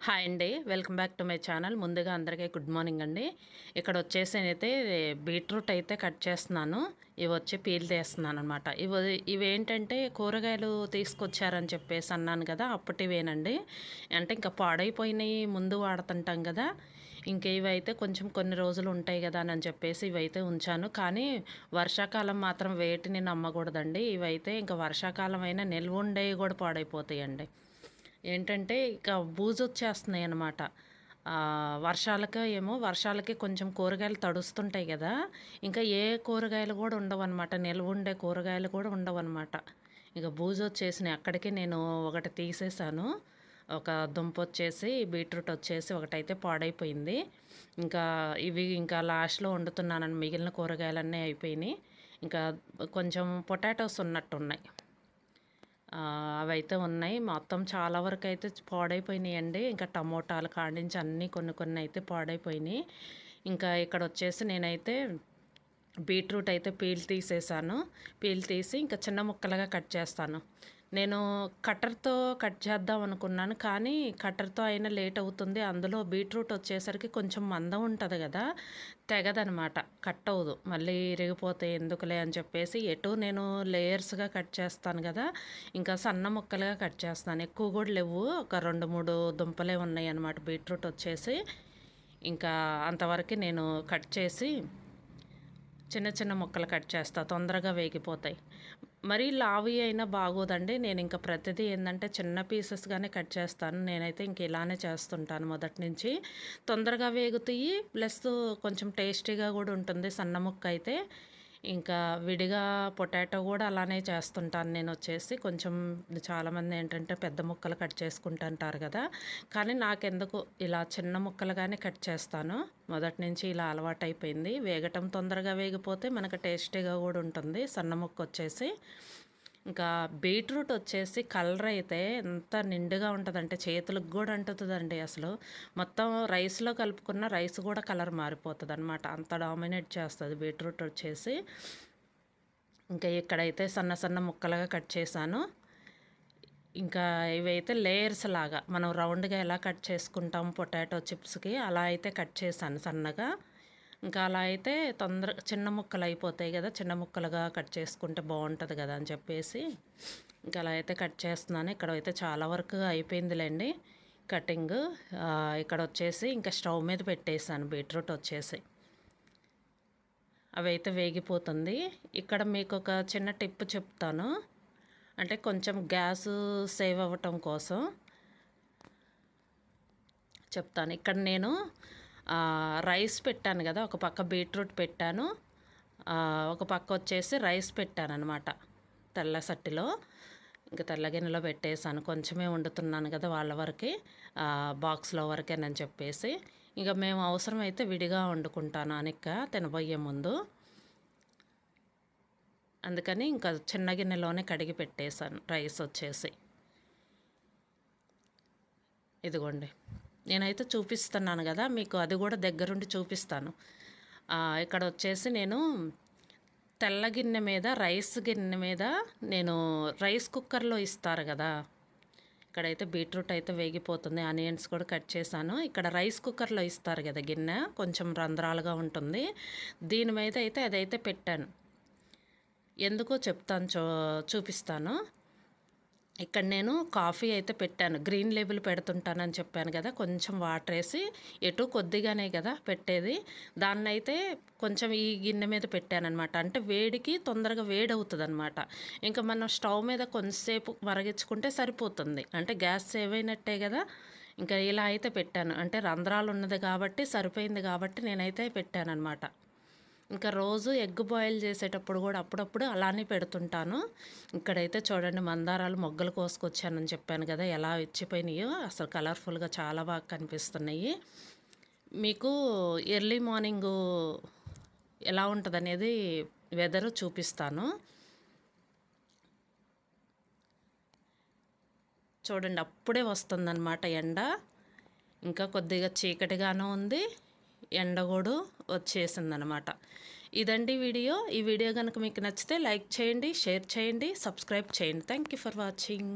Hi అండి, welcome back to my channel. ముందుగా అందరికీ గుడ్ మార్నింగ్ అండి. ఇక్కడ వచ్చేసి నేనైతే బీట్రూట్ అయితే కట్ చేస్తున్నాను. ఇవి వచ్చి పీల్ తీస్తున్నాను అనమాట. ఇవేంటంటే కూరగాయలు తీసుకొచ్చారని చెప్పేసి అన్నాను కదా, అప్పటివేనండి. అంటే ఇంకా పాడైపోయినాయి, ముందు వాడుతుంటాం కదా, ఇంకా ఇవైతే కొంచెం కొన్ని రోజులు ఉంటాయి కదా అని చెప్పేసి ఇవైతే ఉంచాను. కానీ వర్షాకాలం మాత్రం వేటిని నమ్మకూడదండి. ఇవైతే ఇంకా వర్షాకాలం అయినా నిల్వ ఉండేవి కూడా పాడైపోతాయండి. ఏంటంటే ఇక బూజొచ్చేస్తున్నాయి అన్నమాట. వర్షాలకి కొంచెం కూరగాయలు తడుస్తుంటాయి కదా, ఇంకా ఏ కూరగాయలు కూడా ఉండవన్నమాట, నిల్వ ఉండే కూరగాయలు కూడా ఉండవన్నమాట. ఇక బూజొచ్చేసినాయి. అక్కడికి నేను ఒకటి తీసేసాను. ఒక దుంప వచ్చేసి బీట్రూట్ వచ్చేసి ఒకటైతే పాడైపోయింది. ఇంకా లాస్ట్లో వండుతున్నానని మిగిలిన కూరగాయలన్నీ అయిపోయినాయి. ఇంకా కొంచెం పొటాటోస్ ఉన్నట్టున్నాయి. అవైతే ఉన్నాయి. మొత్తం చాలా వరకు అయితే పాడైపోయినాయండి. ఇంకా టమోటాలు కాడించి అన్నీ కొన్ని అయితే పాడైపోయినాయి. ఇంకా ఇక్కడ వచ్చేసి నేనైతే బీట్రూట్ అయితే పీల్ తీసేసాను. పీల్ తీసి ఇంకా చిన్న ముక్కలుగా కట్ చేస్తాను. నేను కట్టర్తో కట్ చేద్దాం అనుకున్నాను, కానీ కట్టర్తో అయినా లేట్ అవుతుంది. అందులో బీట్రూట్ వచ్చేసరికి కొంచెం మందం ఉంటుంది కదా, తెగదనమాట, కట్ అవ్వదు. మళ్ళీ ఇరిగిపోతే ఎందుకులే అని చెప్పేసి నేను లేయర్స్గా కట్ చేస్తాను కదా, ఇంకా సన్న ముక్కలుగా కట్ చేస్తాను. ఎక్కువ కూడా లేవు, ఒక 2-3 దుంపలే ఉన్నాయి అన్నమాట బీట్రూట్ వచ్చేసి. ఇంకా అంతవరకు నేను కట్ చేసి చిన్న చిన్న ముక్కలు కట్ చేస్తా, తొందరగా వేగిపోతాయి. మరీ లావి అయినా బాగోదండి. నేను ఇంకా ప్రతిదీ ఏంటంటే చిన్న పీసెస్గానే కట్ చేస్తాను. నేనైతే ఇంక ఇలానే చేస్తుంటాను మొదటి నుంచి. తొందరగా వేగుతాయి, ప్లస్ కొంచెం టేస్టీగా కూడా ఉంటుంది సన్న ముక్క అయితే. ఇంకా విడిగా పొటాటో కూడా అలానే చేస్తుంటాను నేను వచ్చేసి. కొంచెం చాలామంది ఏంటంటే పెద్ద ముక్కలు కట్ చేసుకుంటుంటారు కదా, కానీ నాకెందుకు ఇలా చిన్న ముక్కలుగానే కట్ చేస్తాను. మొదటి నుంచి ఇలా అలవాటైపోయింది. వేగటం తొందరగా వేగిపోతే మనకు టేస్టీగా కూడా ఉంటుంది సన్న ముక్క వచ్చేసి. ఇంకా బీట్రూట్ వచ్చేసి కలర్ అయితే ఎంత నిండుగా ఉంటుందంటే చేతులకు కూడా అంటుతుందండి. అసలు మొత్తం రైస్లో కలుపుకున్న రైస్ కూడా కలర్ మారిపోతుంది అనమాట, అంత డామినేట్ చేస్తుంది బీట్రూట్ వచ్చేసి. ఇంకా ఇక్కడైతే సన్న సన్న ముక్కలుగా కట్ చేశాను. ఇంకా ఇవైతే లేయర్స్ లాగా మనం రౌండ్గా ఎలా కట్ చేసుకుంటాం పొటాటో చిప్స్కి, అలా అయితే కట్ చేశాను సన్నగా. ఇంకా అలా అయితే చిన్న ముక్కలు అయిపోతాయి కదా, చిన్న ముక్కలుగా కట్ చేసుకుంటే బాగుంటుంది కదా అని చెప్పేసి ఇంకా అలా అయితే కట్ చేస్తున్నాను. ఇక్కడ అయితే చాలా వరకు అయిపోయిందిలేండి కటింగ్. ఇక్కడ వచ్చేసి ఇంకా స్టవ్ మీద పెట్టేసాను బీట్రూట్ వచ్చేసి. అవి అయితే వేగిపోతుంది. ఇక్కడ మీకు ఒక చిన్న టిప్ చెప్తాను, అంటే కొంచెం గ్యాస్ సేవ్ అవ్వటం కోసం చెప్తాను. ఇక్కడ నేను రైస్ పెట్టాను కదా, ఒక పక్క బీట్రూట్ పెట్టాను, ఒక పక్క వచ్చేసి రైస్ పెట్టాను అనమాట తెల్ల సట్టిలో. ఇంకా తెల్ల గిన్నెలో పెట్టేసాను. కొంచెమే వండుతున్నాను కదా వాళ్ళ వరకే, బాక్స్లో వరకేనని చెప్పేసి. ఇంకా మేము అవసరమైతే విడిగా వండుకుంటాను అనిక్క తినబోయే ముందు, అందుకని ఇంకా చిన్న గిన్నెలోనే కడిగి పెట్టేశాను రైస్ వచ్చేసి. ఇదిగోండి, నేనైతే చూపిస్తున్నాను కదా మీకు, అది కూడా దగ్గరుండి చూపిస్తాను. ఇక్కడ వచ్చేసి నేను తెల్ల గిన్నె మీద, రైస్ గిన్నె మీద, నేను రైస్ కుక్కర్లో ఇస్తారు కదా, ఇక్కడైతే బీట్రూట్ అయితే వేగిపోతుంది, ఆనియన్స్ కూడా కట్ చేశాను. ఇక్కడ రైస్ కుక్కర్లో ఇస్తారు కదా గిన్నె, కొంచెం రంధ్రాలుగా ఉంటుంది, దీని మీద అయితే అదైతే పెట్టాను. ఎందుకో చెప్తాను, చూపిస్తాను. ఇక్కడ నేను కాఫీ అయితే పెట్టాను, గ్రీన్ లేబుల్ పెడుతుంటానని చెప్పాను కదా, కొంచెం వాటర్ వేసి, కొద్దిగానే కదా పెట్టేది, దాన్ని అయితే కొంచెం ఈ గిన్నె మీద పెట్టానమాట. అంటే వేడికి తొందరగా వేడి అవుతుంది అనమాట. ఇంకా మనం స్టవ్ మీద కొంచెంసేపు మరగించుకుంటే సరిపోతుంది, అంటే గ్యాస్ సేవ్ అయినట్టే కదా. ఇంకా ఇలా అయితే పెట్టాను, అంటే రంధ్రాలు ఉన్నది కాబట్టి సరిపోయింది కాబట్టి నేనైతే పెట్టాను అనమాట. ఇంకా రోజు ఎగ్ బాయిల్ చేసేటప్పుడు కూడా అప్పుడప్పుడు అలానే పెడుతుంటాను. ఇక్కడైతే చూడండి, మందారాలు మొగ్గలు కోసుకొచ్చానని చెప్పాను కదా, ఎలా ఇచ్చిపోయినాయో అసలు కలర్ఫుల్గా చాలా బాగా కనిపిస్తున్నాయి. మీకు ఎర్లీ మార్నింగు ఎలా ఉంటుంది అనేది వెదరు చూపిస్తాను. చూడండి, అప్పుడే వస్తుందన్నమాట ఎండ. ఇంకా కొద్దిగా చీకటిగానే ఉంది, ఎండ కూడా వచ్చేసిందనమాట. ఇదండి వీడియో. ఈ వీడియో కనుక మీకు నచ్చితే లైక్ చేయండి, షేర్ చేయండి, సబ్స్క్రైబ్ చేయండి. Thank you for watching.